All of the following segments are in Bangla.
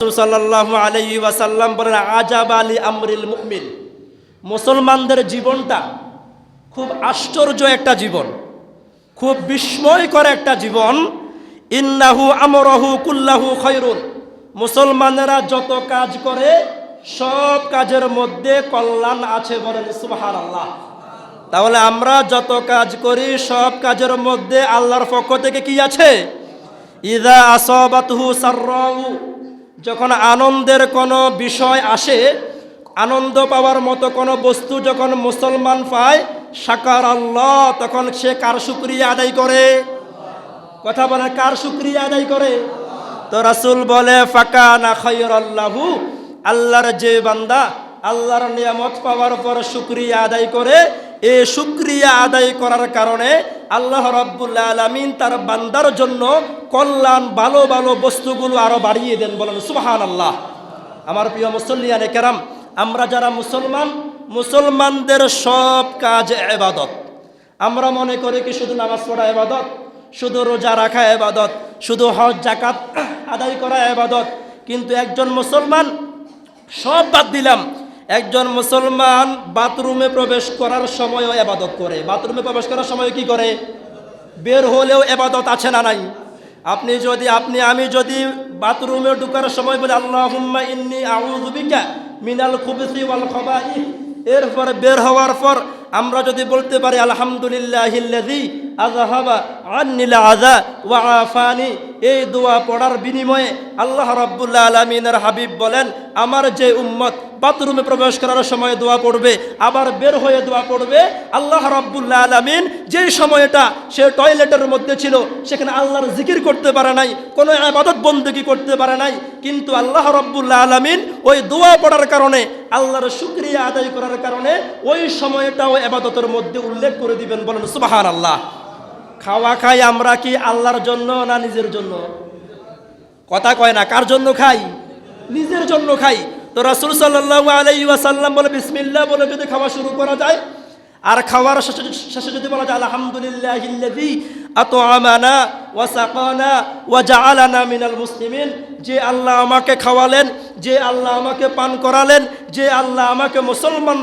সাল্লাল্লাহু আলাইহি ওয়াসাল্লাম বলেন, আজাব আলী আমরিল মুমিন, মুসলমানদের জীবনটা খুব আশ্চর্য একটা জীবন, খুব বিস্ময়কর একটা জীবন। ইন্নাহু আমরহু কুল্লাহু খায়রুন, মুসলমানেরা যত কাজ করে সব কাজের মধ্যে কল্যাণ আছে, বলেন সুবহানাল্লাহ। তাহলে আমরা যত কাজ করি সব কাজের মধ্যে আল্লাহর পক্ষ থেকে কি আছে? ইযা আসাবাতহু সাররাউ, যখন আনন্দের কোনো বিষয় আসে, আনন্দ পাওয়ার মতো কোনো বস্তু যখন মুসলমান পায়, শাকার আল্লাহ, তখন সে কার শুকরিয়া আদায় করে? কথা বলে, কার শুকরিয়া আদায় করে? তো রাসূল বলে, ফাকানা খায়রাল্লাহু, আল্লাহর যে বান্দা আল্লাহর নিয়ামত পাওয়ার পর শুকরিয়া আদায় করে, এই শুকরিয়া আদায় করার কারণে আল্লাহ রাব্বুল আলামিন তার বান্দার জন্য কল্যাণ, ভালো ভালো বস্তুগুলো আরো বাড়িয়ে দেন, বলেন সুবহানাল্লাহ। আমার প্রিয় মুসল্লিয়ানে কেরাম, আমরা যারা মুসলমান, মুসলমানদের সব কাজ ইবাদত। আমরা মনে করি কি শুধু নামাজ পড়া ইবাদত, শুধু রোজা রাখা ইবাদত, শুধু হজ জাকাত আদায় করা ইবাদত। কিন্তু একজন মুসলমান, সব বাদ দিলাম, একজন মুসলমান বাথরুমে প্রবেশ করার সময়ও ইবাদত করে। বাথরুমে প্রবেশ করার সময় কি করে? বের হলেও ইবাদত আছে না নাই? আমি যদি বাথরুমে ঢোকার সময় বলি আল্লাহুম্মা ইন্নী আউযু বিকা মিনাল খুবুসি ওয়াল খাবাইস, এরপরে বের হওয়ার পর আমরা যদি বলতে পারি আলহামদুলিল্লাহিল্লাযী আযহাবা আন্নিল আযা ওয়া আফানি, এই দোয়া পড়ার বিনিময়ে আল্লাহ রাব্বুল আলামিনের হাবিব বলেন, আমার যে উম্মত বাথরুমে প্রবেশ করার সময় দোয়া পড়বে, আবার বের হয়ে দোয়া পড়বে, আল্লাহ রাব্বুল আলামিন যেই সময়টা সে টয়লেটের মধ্যে ছিল, সেখানে আল্লাহর জিকির করতে পারে নাই, কোনো ইবাদত বন্দেগী করতে পারে নাই, কিন্তু আল্লাহ রাব্বুল আলামিন ওই দোয়া পড়ার কারণে, আল্লাহর শুকরিয়া আদায় করার কারণে ওই সময়টাও ইবাদতের মধ্যে উল্লেখ করে দিবেন, বলেন সুবহানাল্লাহ। খাওয়া খাই আমরা কি আল্লাহর জন্য না নিজের জন্য? কথা কয় না, কার জন্য খাই? নিজের জন্য খাই। তো রাসূল সাল্লাল্লাহু আলাইহি ওয়াসাল্লাম বলে, বিসমিল্লাহ বলে যদি খাওয়া শুরু করা যায়, আর খাওয়ার শেষে যদি বলা যায় আলহামদুলিল্লাহিল্লাযী আত'আমানা ওয়া সাকানা ওয়া জাআলানা মিনাল মুসলিমিন, যে আল্লাহ আমাকে খাওয়ালেন, যে আল্লাহ আমাকে পান করালেন, যে আল্লাহ আমাকে মুসলমান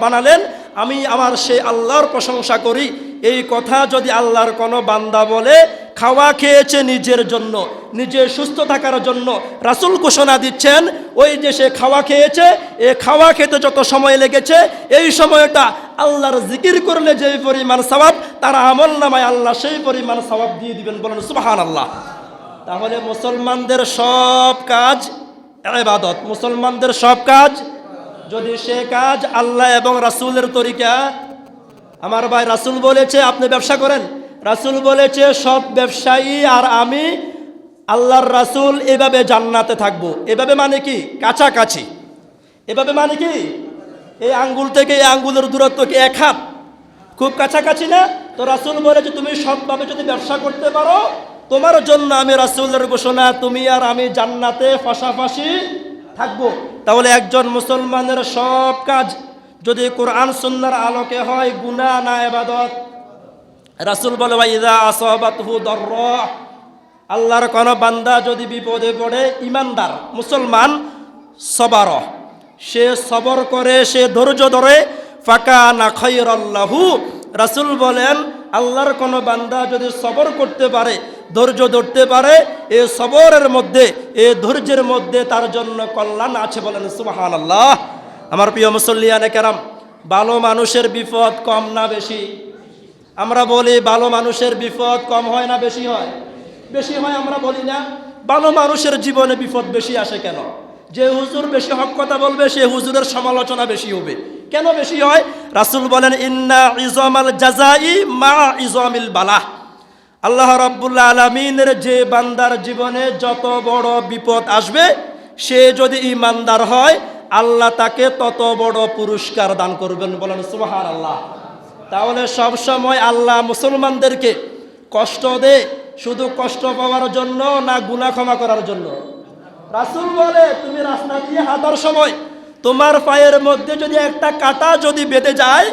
বানালেন, আমি আমার সেই আল্লাহর প্রশংসা করি। এই কথা যদি আল্লাহর কোনো বান্দা বলে, খাওয়া খেয়েছে নিজের জন্য, নিজে সুস্থ থাকার জন্য, রাসূল ঘোষণা দিচ্ছেন ওই যে সে খাওয়া খেয়েছে, এ খাওয়া খেতে যত সময় লেগেছে, এই সময়টা আল্লাহর জিকির করলে যে পরিমাণ সওয়াব, তার আমলনামায় আল্লাহ সেই পরিমাণ সওয়াব দিয়ে দিবেন, বলেন সুবহানাল্লাহ। তাহলে মুসলমানদের সব কাজ ইবাদত, মুসলমানদের সব কাজ, যদি সে কাজ আল্লাহ এবং রাসূলের তরিকা। আমার ভাই, রাসূল বলেছে আপনি ব্যবসা করেন, রাসূল বলেছে সব ব্যবসায়ী আর আমি আল্লাহর রাসূল এভাবে জান্নাতে থাকবো। এভাবে মানে কি? কাছাকাছি। এভাবে মানে কি? এই আঙ্গুল থেকে এই আঙ্গুলের দূরত্ব কি এক হাত? খুব কাছাকাছি না? তো রাসূল বলেছে তুমি সৎভাবে যদি ব্যবসা করতে পারো, তোমার জন্য আমি রাসূলের ঘোষণা, তুমি আর আমি জান্নাতে পাশাপাশি থাকবো। তাহলে একজন মুসলমানের সব কাজ যদি কোরআন সুন্নাহর আলোকে হয়, গুনাহ না ইবাদত? রাসূল বলে, ওয়াইযা আসাবাতহু দাররা, আল্লাহর কোন বান্দা যদি বিপদে পড়ে, ইমানদার মুসলমান, সবার, সে সবর করে, সে ধৈর্য ধরে, ফাকানা খায়রাল্লাহু, রাসূল বলেন আল্লাহর কোন বান্দা যদি সবর করতে পারে, ধৈর্য ধরতে পারে, এই সবরের মধ্যে, এই ধৈর্যের মধ্যে তার জন্য কল্যাণ আছে, বলেন সুবহানাল্লাহ। আমার প্রিয় মুসল্লিয়ানে কেরাম, ভালো মানুষের বিপদ কম না বেশি? আমরা বলি ভালো মানুষের বিপদ কম হয় না বেশি হয়? বেশি হয়। আমরা বলি না? ভালো মানুষের জীবনে বিপদ বেশি আসে কেন? যে হুজুর বেশি হক কথা বলবে, সে হুজুরের সমালোচনা বেশি হবে। কেন বেশি হয়? রাসূল বলেন, ইন্না ইজামাল জাযাই মা ইজামিল বালা, আল্লাহ রাব্বুল আলামিনের যে বান্দার জীবনে যত বড় বিপদ আসবে, সে যদি ঈমানদার হয়, আল্লাহ তাকে তত বড় পুরস্কার দান করবেন, বলেন সুবহানাল্লাহ। তাহলে সব সময় আল্লাহ মুসলমানদেরকে কষ্ট দেয় শুধু কষ্ট পাওয়ার জন্য না গুনাহ ক্ষমা করার জন্য? রাসূল বলে, তুমি রাস্তা দিয়ে হাঁটার সময় তোমার পায়ের মধ্যে যদি একটা কাঁটা যদি বেঁধে যায়,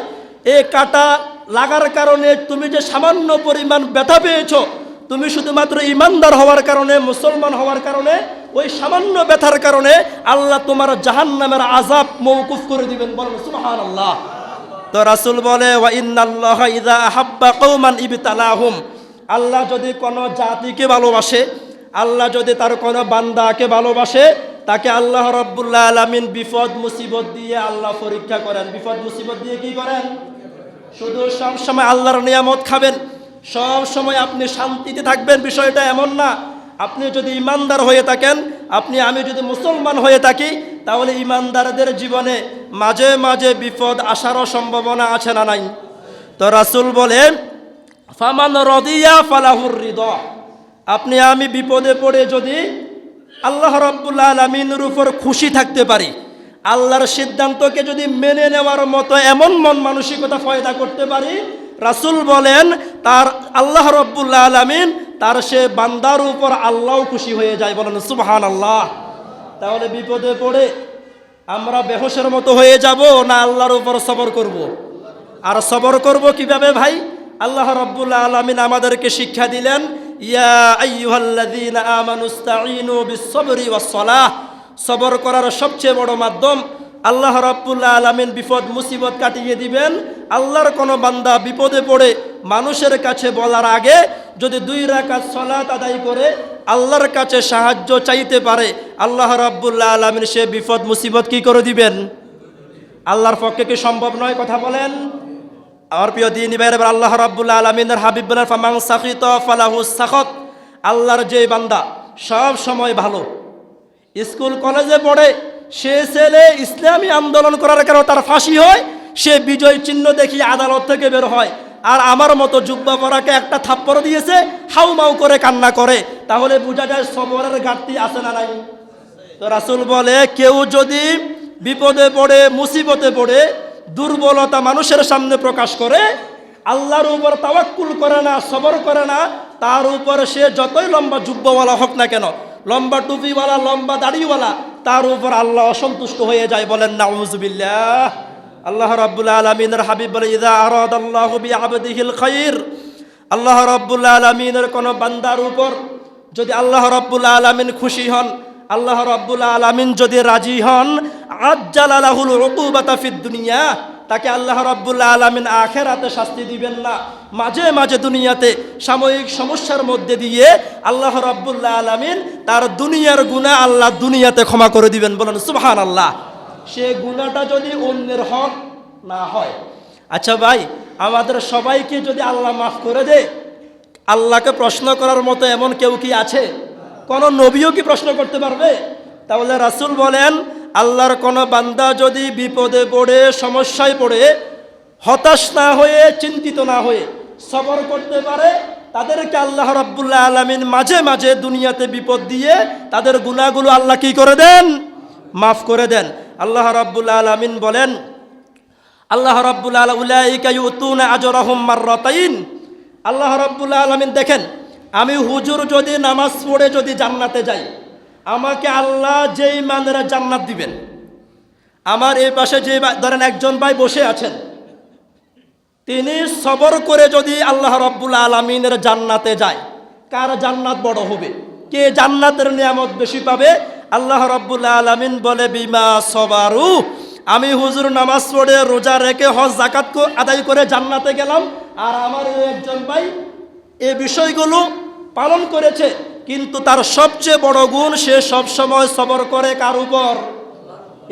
এই কাঁটা লাগার কারণে তুমি যে সামান্য পরিমাণ ব্যথা পেয়েছো, তুমি শুধুমাত্র ইমানদার হওয়ার কারণে, মুসলমান হওয়ার কারণে ওই সামান্য ব্যথার কারণে আল্লাহ তোমার জাহান্নামের আযাব মওকুফ করে দিবেন। বলেন সুবহানাল্লাহ। তো রাসূল বলে ওয়া ইন্নাল্লাহা ইযা আহাব্বা কওমান ইবতালাহুম, আল্লাহ যদি কোনো জাতিকে ভালোবাসে, আল্লাহ যদি তার কোনো বান্দাকে ভালোবাসে, তাকে আল্লাহ রাব্বুল আলামিন বিপদ মুসিবত দিয়ে আল্লাহ পরীক্ষা করেন। বিপদ মুসিবত দিয়ে কি করেন? শুধু সব সময় আল্লাহর নিয়ামত খাবেন, সব সময় আপনি শান্তিতে থাকবেন, বিষয়টা এমন না। আপনি যদি ইমানদার হয়ে থাকেন, আমি যদি মুসলমান হয়ে থাকি, তাহলে ইমানদারদের জীবনে মাঝে মাঝে বিপদ আসারও সম্ভাবনা আছে না নাই? তো রাসূল বলেন ফামান রাদিয়া ফালাহুর রিদা, আমি বিপদে পড়ে যদি আল্লাহ রাব্বুল আলামিনের উপর খুশি থাকতে পারি, আল্লাহর সিদ্ধান্তকে যদি মেনে নেওয়ার মতো এমন মন মানসিকতা পয়দা করতে পারি, রাসূল বলেন তার আল্লাহ রাব্বুল আলামিন তার সে বান্দার উপর আল্লাহও খুশি হয়ে যায়। বলেন সুবহানাল্লাহ। তাহলে বিপদে পড়ে আমরা বেহুশের মতো হয়ে যাব না আল্লাহর উপর সবর করব? আর সবর করব কিভাবে ভাই? আল্লাহ রাব্বুল আলামিন আমাদেরকে শিক্ষা দিলেন, ইয়া আইয়ুহাল্লাযীনা আমানুস্তাঈনু বিস-সাবরি ওয়াস-সালাহ। সবর করার সবচেয়ে বড় মাধ্যম আল্লাহ রাব্বুল আলামিন বিপদ মুসিবত কাটিয়ে দিবেন। আল্লাহর কোনো বান্দা বিপদে পড়ে মানুষের কাছে বলার আগে যদি 2 রাকাত সালাত আদায় করে আল্লাহর কাছে সাহায্য চাইতে পারে, আল্লাহ রাব্বুল আলামিন সে বিপদ মুসিবত কি করে দিবেন? আল্লাহর পক্ষে কি সম্ভব নয়? কথা বলেন। আমার প্রিয় দিনী ভাইরা, আল্লাহ রাব্বুল আলামিনের হাবিব বলেন ফামান সাখিতা ফালাহুস সাখাত। আল্লাহর যে বান্দা সব সময় ভালো, স্কুল কলেজে পড়ে, সে ছেলে ইসলামী আন্দোলন করার কারণে তার ফাঁসি হয়, সে বিজয় চিহ্ন দেখিয়ে আদালত থেকে বের হয়, আর আমার মতো জুব্বা পরাকে একটা থাপ্পড় দিয়েছে, হাউমাউ করে কান্না করে, তাহলে বোঝা যায় সবরের ঘাটতি আছে না নাই? তো রাসূল বলে কেউ যদি বিপদে পড়ে মুসিবতে পড়ে দুর্বলতা মানুষের সামনে প্রকাশ করে, আল্লাহর উপর তাওয়াক্কুল করে না, সবর করে না, তার উপর সে যতই লম্বা জুব্বাওয়ালা হোক না কেন, লম্বা টুপিওয়ালা, লম্বা দাড়িওয়ালা, তার উপর আল্লাহ অসন্তুষ্ট হয়ে যায়। বলেন নাউযুবিল্লাহ। আল্লাহ রাব্বুল আলামিনের হাবিব বলে ইযা আরাদাল্লাহু বিআবদিহিল খায়র, আল্লাহ রাব্বুল আলামিনের কোন বান্দার উপর যদি আল্লাহ রাব্বুল আলামিন খুশি হন, আল্লাহ রাব্বুল আলামিন যদি রাজি হন, আজ্জালা লাহুল উকুবাতা ফিদ দুনিয়া, তাকে আল্লাহ রাব্বুল আলামিন আখিরাতে শাস্তি দিবেন না, মাঝে মাঝে দুনিয়াতে সাময়িক সমস্যার মধ্যে দিয়ে আল্লাহ রাব্বুল আলামিন তার দুনিয়ার গুনাহ আল্লাহ দুনিয়াতে ক্ষমা করে দিবেন। বলেন সুবহানাল্লাহ। সে গুনাহটা যদি অন্যের হক না হয়। আচ্ছা ভাই, আমাদের সবাইকে যদি আল্লাহ মাফ করে দেয়, আল্লাহকে প্রশ্ন করার মতো এমন কেউ কি আছে? কোন নবীও কি প্রশ্ন করতে পারবে? তাহলে রাসূল বলেন আল্লাহর কোন বান্দা যদি বিপদে পড়ে, সমস্যায় পড়ে, হতাশ না হয়ে, চিন্তিত না হয়ে সবর করতে পারে, তাদেরকে আল্লাহ রাব্বুল আলামিন মাঝে মাঝে দুনিয়াতে বিপদ দিয়ে তাদের গুনাহগুলো আল্লাহ কি করে দেন? মাফ করে দেন। আল্লাহ রাব্বুল আলামিন বলেন, আল্লাহ রাব্বুল আলামিন উলাইকা ইউতুনা আজরাহুম মাররাতাইন। আল্লাহ রাব্বুল আলামিন দেখেন, আমি হুজুর যদি নামাজ পড়ে যদি জান্নাতে যাই, আমাকে আল্লাহ যেই মানেরা জান্নাত দিবেন। আমার এই পাশে যে ধরেন একজন ভাই বসে আছেন, তিনি সবর করে যদি আল্লাহ রাব্বুল আলামিনের জান্নাতে যায়, কার জান্নাত বড় হবে? কে জান্নাতের নিয়ামত বেশি পাবে? আল্লাহ রাব্বুল আলামিন বলে বিমা সবারু, আমি হুজুর নামাজ পড়ে, রোজা রেখে, হজ যাকাত আদায় করে জান্নাতে গেলাম, আর আমার এই একজন ভাই এই বিষয়গুলো পালন করেছে, কিন্তু তার সবচেয়ে বড় গুণ সে সব সময় সবর করে কার উপর?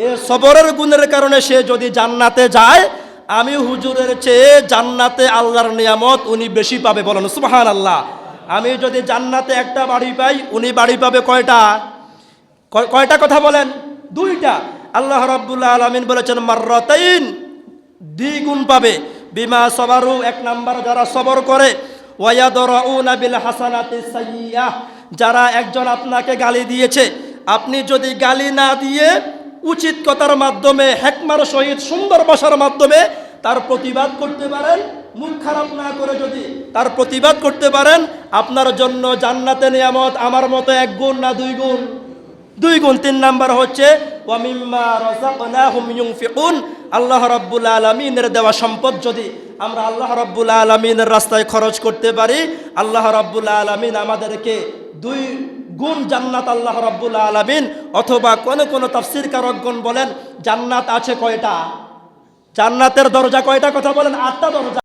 এ সবরের গুণের কারণে সে যদি জান্নাতে যায়, আমি হুজুরের চেয়ে জান্নাতে আল্লাহর নিয়ামত উনি বেশি পাবে। বলেন সুবহানাল্লাহ। আমি যদি জান্নাতে একটা বাড়ি পাই, উনি বাড়ি পাবে কয়টা? কয়টা কথা বলেন? 2টা। আল্লাহ রাব্বুল আলামিন বলেছেন মাররাতাইন, দ্বিগুণ পাবে। বিমা সবারু, 1 নাম্বার যারা সবর করে, ওয়ায়াদরাউনা বিল হাসানাতিস সাইয়্যাহ, যারা একজন আপনাকে গালি দিয়েছে, আপনি যদি গালি না দিয়ে উচিত কথার মাধ্যমে, হিকমার সহিত সুন্দর ভাষার মাধ্যমে তার প্রতিবাদ করতে পারেন, মুখ খারাপ না করে যদি তার প্রতিবাদ করতে পারেন, আপনার জন্য জান্নাতে নিয়ামত আমার মতো 1 গুণ না 2 গুণ? 2 গুণ। 3 নাম্বার হচ্ছে ওয়া মিম্মা রাযাকনাহুম ইউনফিকুন, আল্লাহ রাব্বুল আলামিনের দেওয়া সম্পদ যদি আমরা আল্লাহ রাব্বুল আলামিনের রাস্তায় খরচ করতে পারি, আল্লাহ রাব্বুল আলামিন আমাদেরকে গুণ জান্নাত আল্লাহ রাব্বুল আলামিন, অথবা কোন তাফসীরকারকগণ বলেন জান্নাত আছে কয়টা, জান্নাতের দরজা কয়টা, কথা বলেন 8টা দরজা।